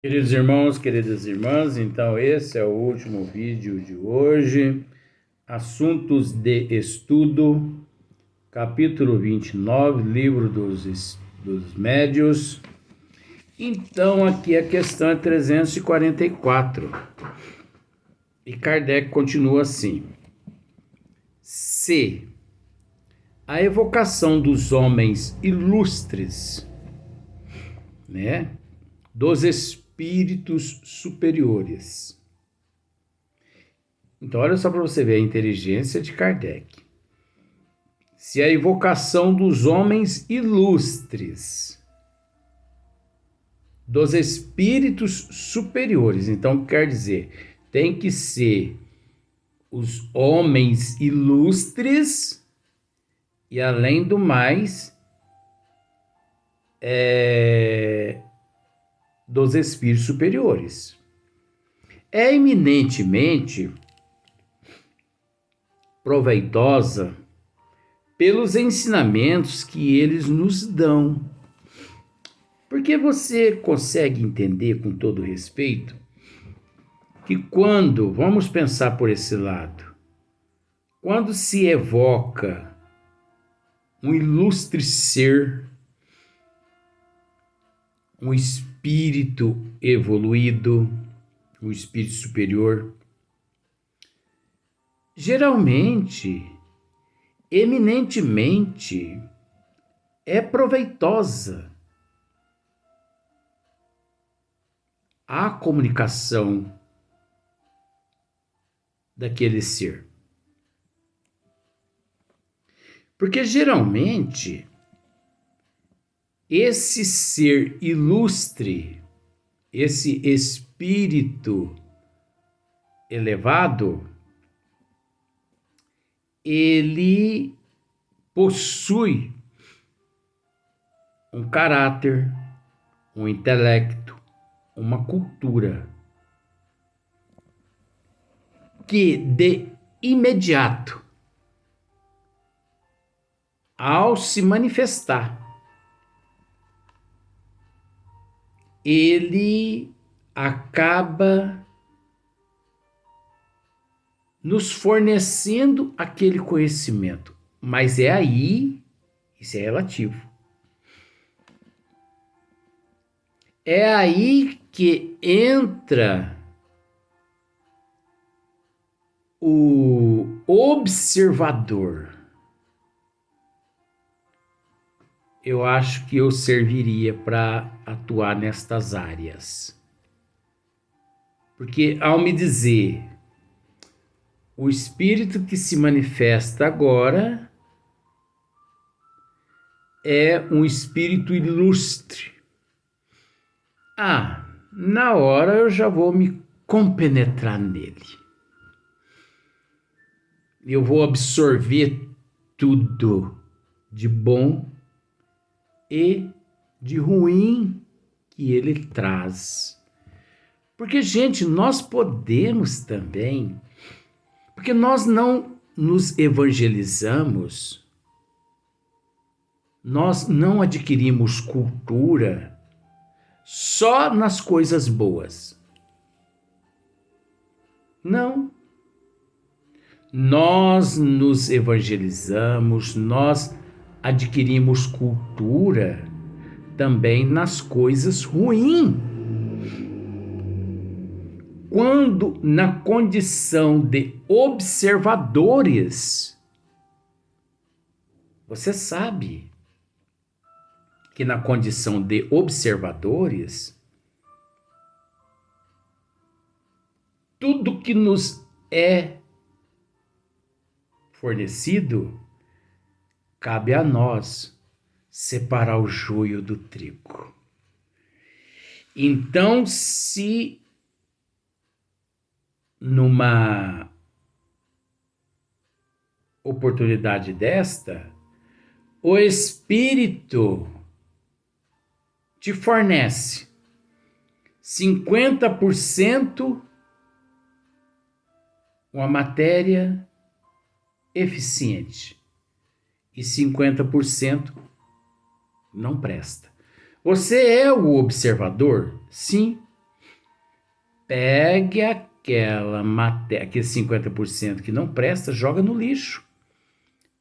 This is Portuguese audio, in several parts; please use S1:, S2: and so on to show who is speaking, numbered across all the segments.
S1: Queridos irmãos, queridas irmãs, então esse é o último vídeo de hoje. Assuntos de estudo, capítulo 29, livro dos médios. Então aqui a questão é 344. E Kardec continua assim: se a evocação dos homens ilustres, dos espíritos superiores. Então, olha só para você ver a inteligência de Kardec. Se a evocação dos homens ilustres, dos espíritos superiores, então quer dizer, tem que ser os homens ilustres e, além do mais, dos espíritos superiores. É eminentemente proveitosa pelos ensinamentos que eles nos dão. Porque você consegue entender, com todo respeito, que quando, vamos pensar por esse lado, quando se evoca um ilustre ser, um espírito evoluído, um espírito superior, geralmente, eminentemente, é proveitosa a comunicação daquele ser. Porque geralmente esse ser ilustre, esse espírito elevado, ele possui um caráter, um intelecto, uma cultura que de imediato, ao se manifestar, ele acaba nos fornecendo aquele conhecimento. Mas é aí, isso é relativo. É aí que entra o observador. Eu acho que eu serviria para atuar nestas áreas. Porque ao me dizer o espírito que se manifesta agora é um espírito ilustre. Na hora eu já vou me compenetrar nele. Eu vou absorver tudo de bom e de ruim que ele traz. Porque, gente, nós podemos também, porque nós não nos evangelizamos, nós não adquirimos cultura só nas coisas boas. Não. Nós nos evangelizamos, nós adquirimos cultura também nas coisas ruins. Quando na condição de observadores, você sabe que na condição de observadores, tudo que nos é fornecido, cabe a nós separar o joio do trigo. Então, se numa oportunidade desta, o Espírito te fornece 50% uma matéria eficiente e 50% não presta. Você é o observador? Sim. pegue aquela matéria, aquele 50% que não presta, joga no lixo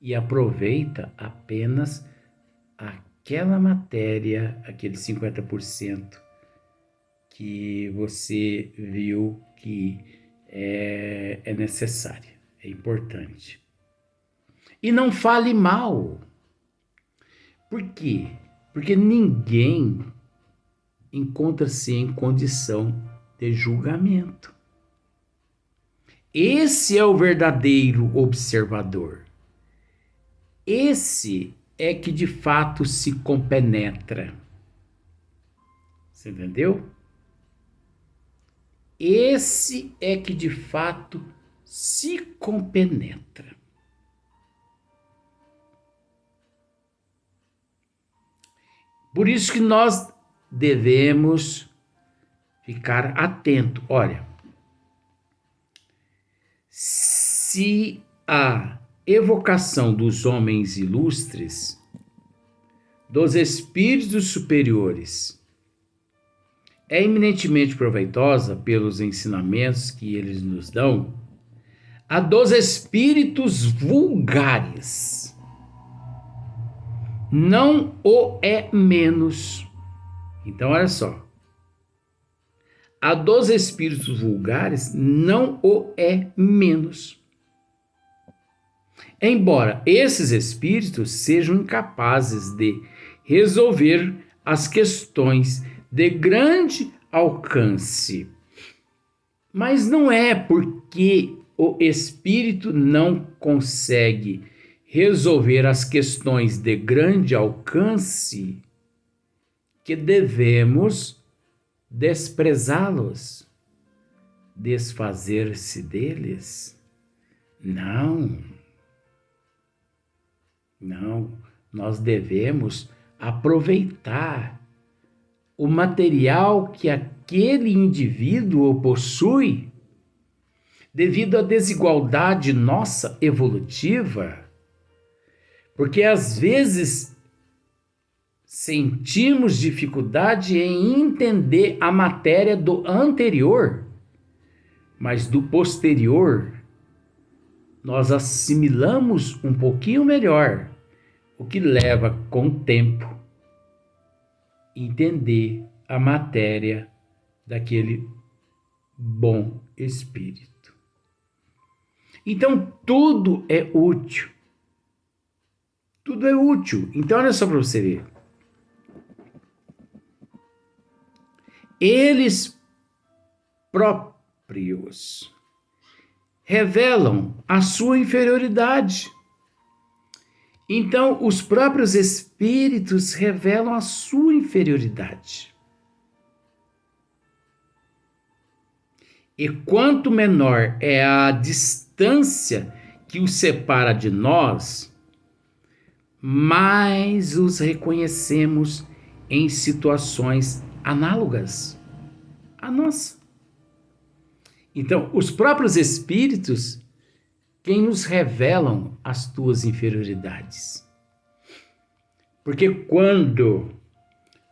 S1: e aproveita apenas aquela matéria, aquele 50% que você viu que é necessária, é importante. E não fale mal. Por quê? Porque ninguém encontra-se em condição de julgamento. Esse é o verdadeiro observador. Esse é que de fato se compenetra. Você entendeu? Esse é que de fato se compenetra. Por isso que nós devemos ficar atento. Olha, se a evocação dos homens ilustres, dos espíritos superiores, é eminentemente proveitosa pelos ensinamentos que eles nos dão, a dos espíritos vulgares não o é menos. Então, olha só. A dos espíritos vulgares não o é menos. Embora esses espíritos sejam incapazes de resolver as questões de grande alcance. Mas não é porque o espírito não consegue resolver as questões de grande alcance que devemos desprezá-los, desfazer-se deles. Não, nós devemos aproveitar o material que aquele indivíduo possui devido à desigualdade nossa evolutiva, porque às vezes sentimos dificuldade em entender a matéria do anterior, mas do posterior nós assimilamos um pouquinho melhor, o que leva com o tempo entender a matéria daquele bom espírito. Então tudo é útil. Tudo é útil. Então olha só para você ver. Eles próprios revelam a sua inferioridade. Então, os próprios espíritos revelam a sua inferioridade. E quanto menor é a distância que os separa de nós, mais os reconhecemos em situações análogas à nossa. Então, os próprios espíritos, quem nos revelam as tuas inferioridades. Porque quando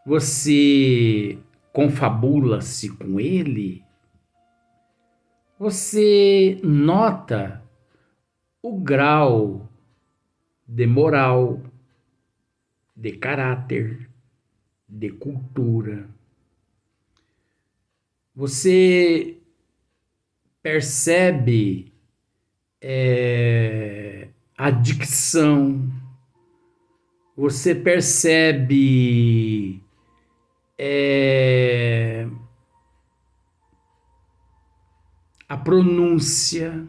S1: você confabula-se com ele, você nota o grau de moral, de caráter, de cultura. Você percebe a dicção, você percebe a pronúncia,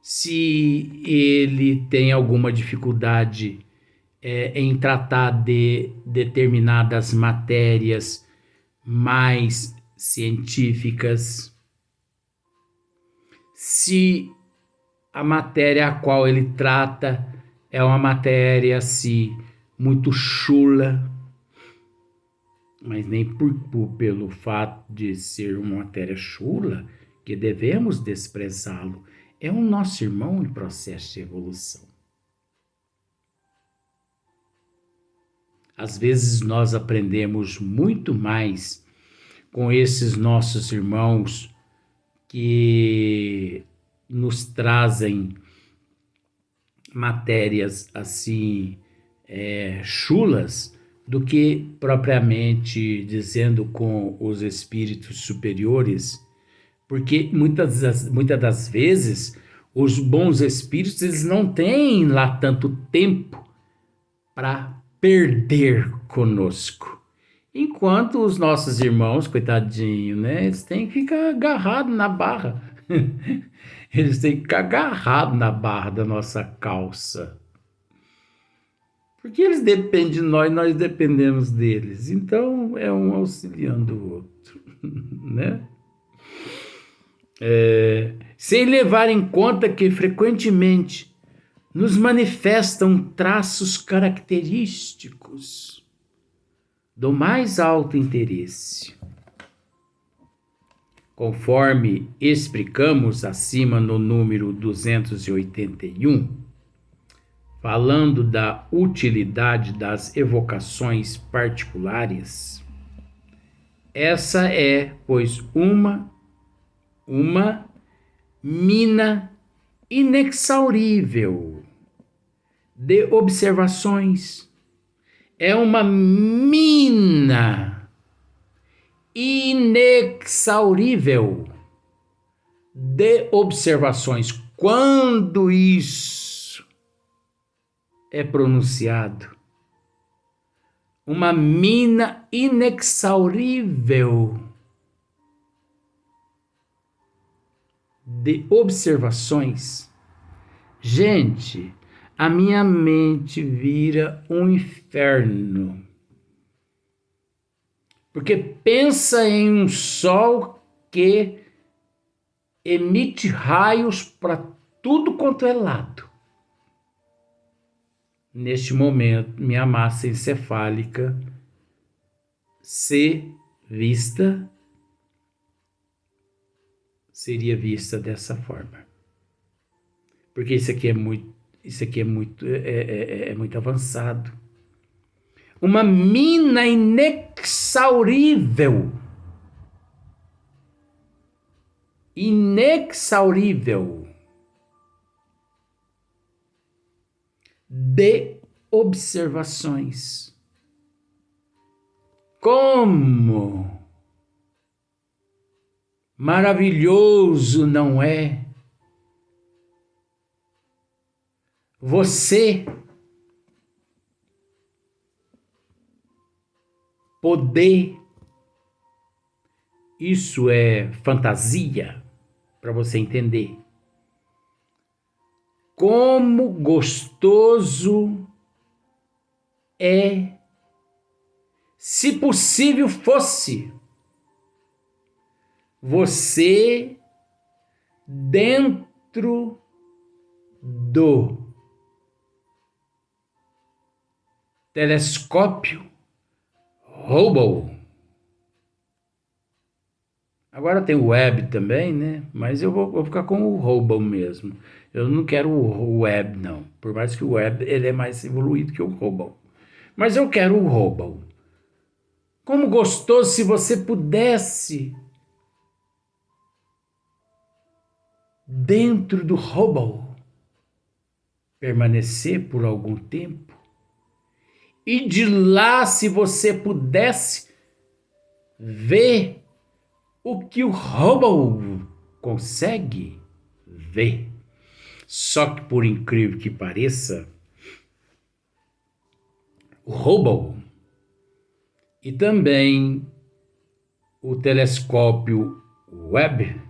S1: se ele tem alguma dificuldade em tratar de determinadas matérias mais científicas, se a matéria a qual ele trata é uma matéria assim, muito chula, mas nem pelo fato de ser uma matéria chula que devemos desprezá-lo. É o nosso irmão em processo de evolução. Às vezes nós aprendemos muito mais com esses nossos irmãos que nos trazem matérias assim chulas, do que propriamente dizendo com os espíritos superiores, porque muitas das vezes os bons espíritos eles não têm lá tanto tempo para perder conosco. Enquanto os nossos irmãos, coitadinho, né, eles têm que ficar agarrados na barra. Eles têm que ficar agarrados na barra da nossa calça. Porque eles dependem de nós, nós dependemos deles. Então, é um auxiliando o outro, né? Sem levar em conta que, frequentemente, nos manifestam traços característicos do mais alto interesse. Conforme explicamos acima no número 281, falando da utilidade das evocações particulares, essa é, pois, uma mina inexaurível de observações. É uma mina inexaurível de observações. Quando isso é pronunciado, uma mina inexaurível de observações, gente, a minha mente vira um inferno. Porque pensa em um sol que emite raios para tudo quanto é lado. Neste momento, minha massa encefálica seria vista dessa forma. Porque isso aqui é muito avançado. Uma mina inexaurível de observações. Como maravilhoso, não é? Você poder, isso é fantasia, para você entender. Como gostoso é, se possível fosse, você dentro do telescópio Hubble. Agora tem o Webb também, né? Mas eu vou ficar com o Hubble mesmo. Eu não quero o Webb, não. Por mais que o Webb ele é mais evoluído que o Hubble. Mas eu quero o Hubble. Como gostoso se você pudesse, dentro do Hubble, permanecer por algum tempo. E de lá, se você pudesse ver o que o Hubble consegue ver. Só que, por incrível que pareça, o Hubble e também o telescópio Webb,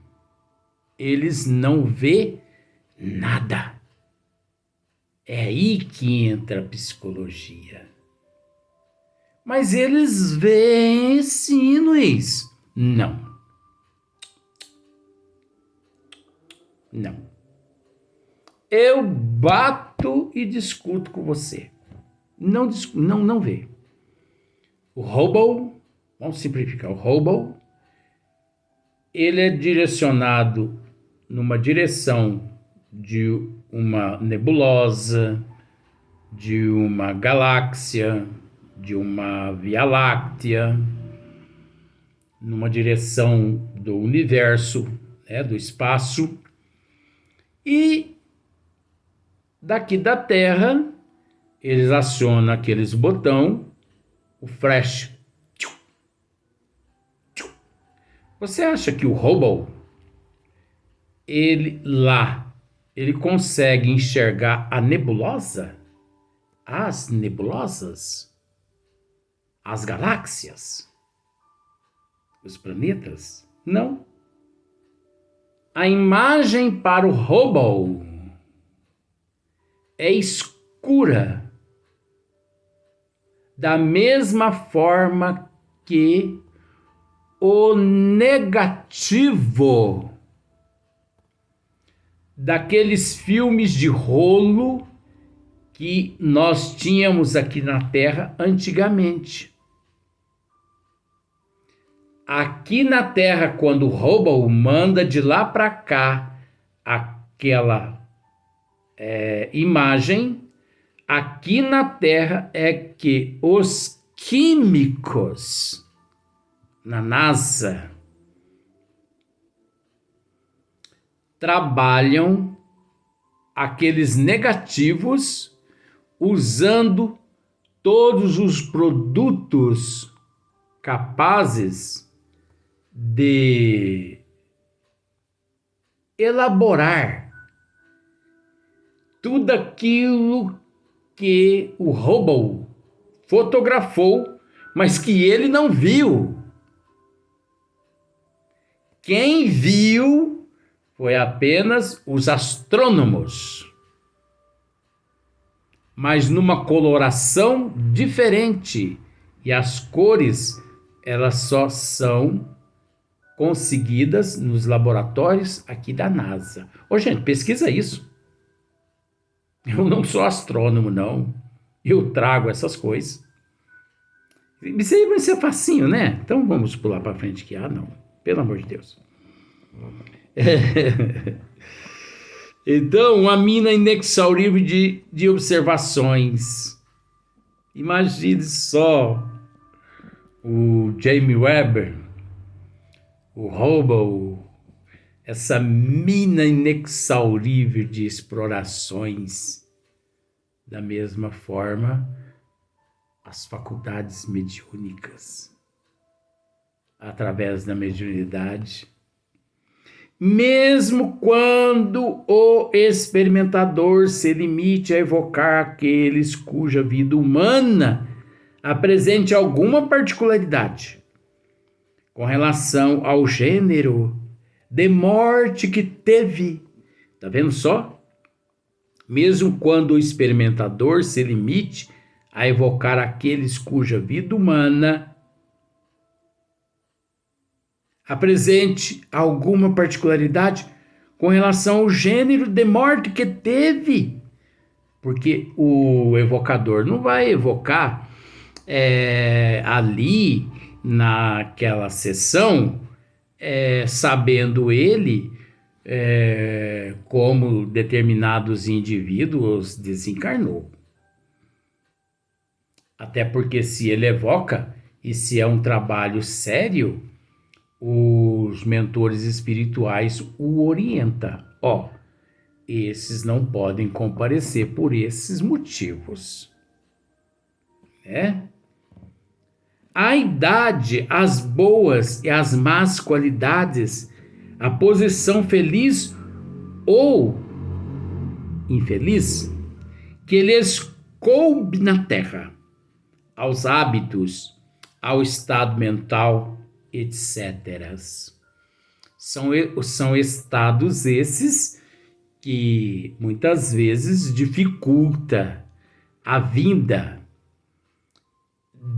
S1: eles não vê nada. É aí que entra a psicologia. Mas eles veem sim, Luiz. Não. Eu bato e discuto com você. Não vê. O Hubble, vamos simplificar, o Hubble, ele é direcionado numa direção de uma nebulosa, de uma galáxia, de uma Via Láctea, numa direção do universo, né, do espaço, e daqui da Terra eles acionam aqueles botão, o flash. Você acha que o Hubble, ele consegue enxergar a nebulosa, as nebulosas, as galáxias, os planetas? Não. A imagem para o Hubble é escura, da mesma forma que o negativo daqueles filmes de rolo que nós tínhamos aqui na Terra antigamente. Aqui na Terra, quando o Hubble manda de lá para cá aquela imagem, aqui na Terra é que os químicos na NASA trabalham aqueles negativos usando todos os produtos capazes de elaborar tudo aquilo que o Hubble fotografou, mas que ele não viu. Quem viu foi apenas os astrônomos, mas numa coloração diferente, e as cores elas só são conseguidas nos laboratórios aqui da NASA. Ô, gente, pesquisa isso. Eu não sou astrônomo, não. Eu trago essas coisas. Isso aí vai ser facinho, né? Então vamos pular para frente aqui. Ah, não. Pelo amor de Deus. Então, uma mina inexaurível de observações. Imagine só o James Webb, o Hubble, essa mina inexaurível de explorações. Da mesma forma, as faculdades mediúnicas, através da mediunidade, mesmo quando o experimentador se limite a evocar aqueles cuja vida humana apresente alguma particularidade com relação ao gênero de morte que teve. Tá vendo só? Mesmo quando o experimentador se limite a evocar aqueles cuja vida humana apresente alguma particularidade com relação ao gênero de morte que teve. Porque o evocador não vai evocar ali naquela sessão, sabendo ele como determinados indivíduos desencarnou. Até porque se ele evoca, e se é um trabalho sério, os mentores espirituais o orientam. Esses não podem comparecer por esses motivos. A idade, as boas e as más qualidades, a posição feliz ou infeliz que lhes coube na terra, aos hábitos, ao estado mental, etc. São estados esses que muitas vezes dificulta a vinda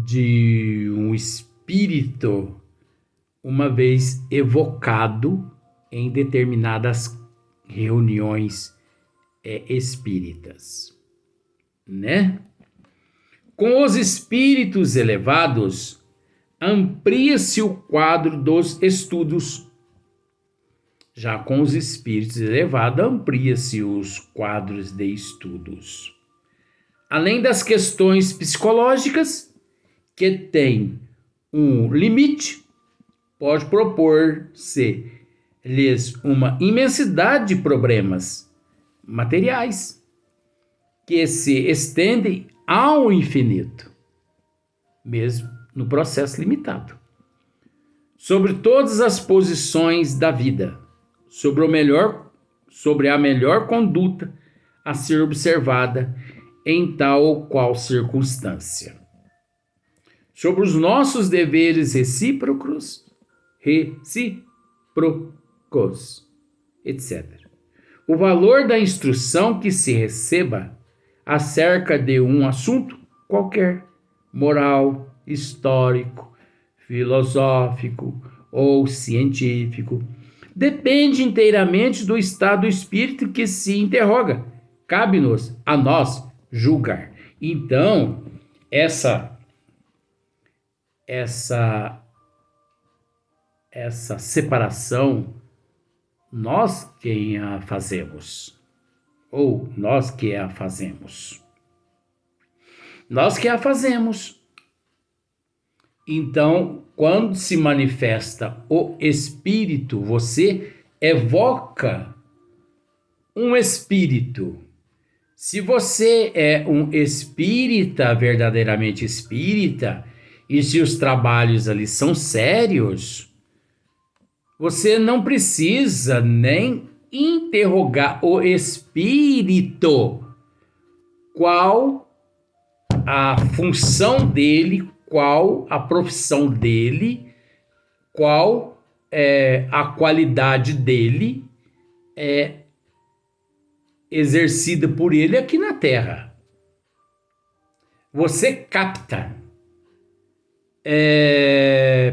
S1: de um espírito uma vez evocado em determinadas reuniões espíritas, né? Com os espíritos elevados, amplia-se o quadro dos estudos. Já com os espíritos elevados, amplia-se os quadros de estudos. Além das questões psicológicas, que tem um limite, pode propor-se-lhes uma imensidade de problemas materiais que se estendem ao infinito, mesmo no processo limitado, sobre todas as posições da vida, sobre a melhor conduta a ser observada em tal ou qual circunstância, sobre os nossos deveres recíprocos, etc. O valor da instrução que se receba acerca de um assunto qualquer, moral, histórico, filosófico ou científico, depende inteiramente do estado do espírito que se interroga. Cabe-nos a nós julgar. Então, essa separação, nós quem a fazemos, ou nós que a fazemos. Nós que a fazemos. Então, quando se manifesta o espírito, você evoca um espírito. Se você é um espírita, verdadeiramente espírita, e se os trabalhos ali são sérios, você não precisa nem interrogar o espírito. Qual a função dele, qual a profissão dele, qual é a qualidade dele exercida por ele aqui na Terra. Você capta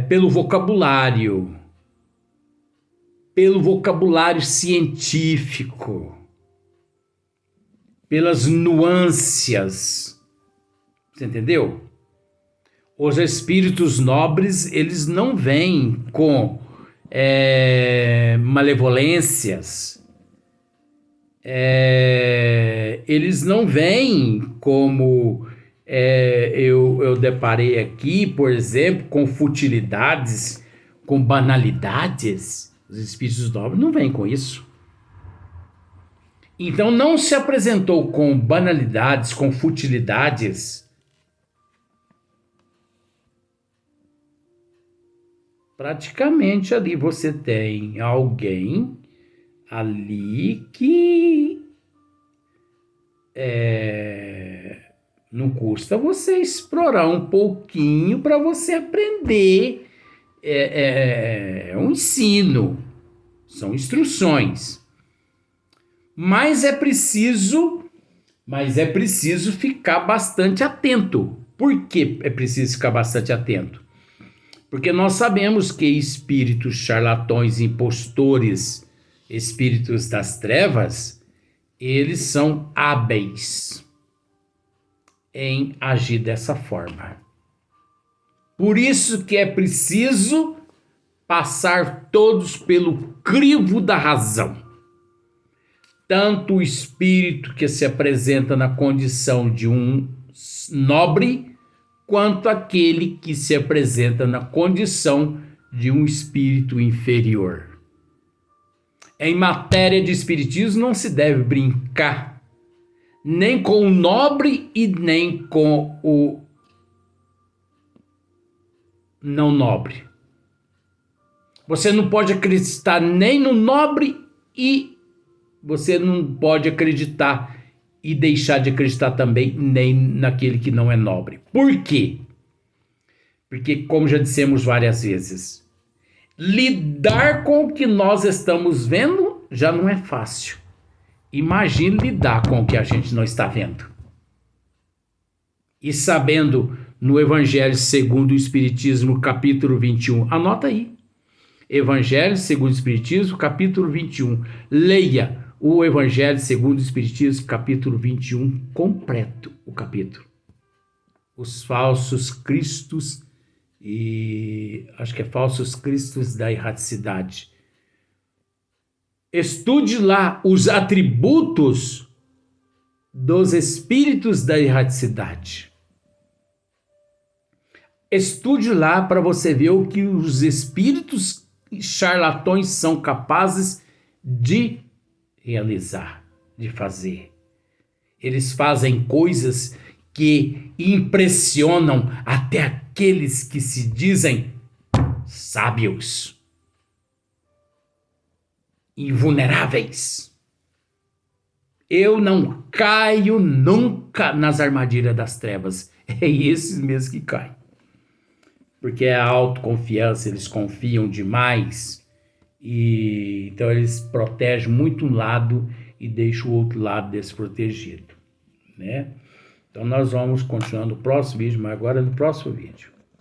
S1: pelo vocabulário científico, pelas nuances, você entendeu? Os espíritos nobres, eles não vêm com malevolências, eles não vêm como eu deparei aqui, por exemplo, com futilidades, com banalidades. Os espíritos nobres não vêm com isso. Então não se apresentou com banalidades, com futilidades. Praticamente ali você tem alguém ali que não custa você explorar um pouquinho para você aprender. É um ensino, são instruções. Mas é preciso ficar bastante atento. Por que é preciso ficar bastante atento? Porque nós sabemos que espíritos charlatões, impostores, espíritos das trevas, eles são hábeis em agir dessa forma. Por isso que é preciso passar todos pelo crivo da razão. Tanto o espírito que se apresenta na condição de um nobre, quanto aquele que se apresenta na condição de um espírito inferior. Em matéria de espiritismo não se deve brincar nem com o nobre e nem com o não nobre. Você não pode acreditar nem no nobre e você não pode acreditar e deixar de acreditar também nem naquele que não é nobre. Por quê? Porque, como já dissemos várias vezes, lidar com o que nós estamos vendo já não é fácil. Imagine lidar com o que a gente não está vendo. E sabendo no Evangelho segundo o Espiritismo, capítulo 21, anota aí. Evangelho segundo o Espiritismo, capítulo 21. Leia o Evangelho segundo o Espiritismo, capítulo 21, completo o capítulo. Os falsos cristos e acho que é falsos cristos da erraticidade. Estude lá os atributos dos espíritos da erraticidade. Estude lá para você ver o que os espíritos charlatões são capazes de realizar, de fazer. Eles fazem coisas que impressionam até aqueles que se dizem sábios, invulneráveis. Eu não caio nunca nas armadilhas das trevas. É esses mesmos que caem. Porque é a autoconfiança, eles confiam demais. E então eles protegem muito um lado e deixam o outro lado desprotegido, né? Então nós vamos continuar no próximo vídeo, mas agora no próximo vídeo.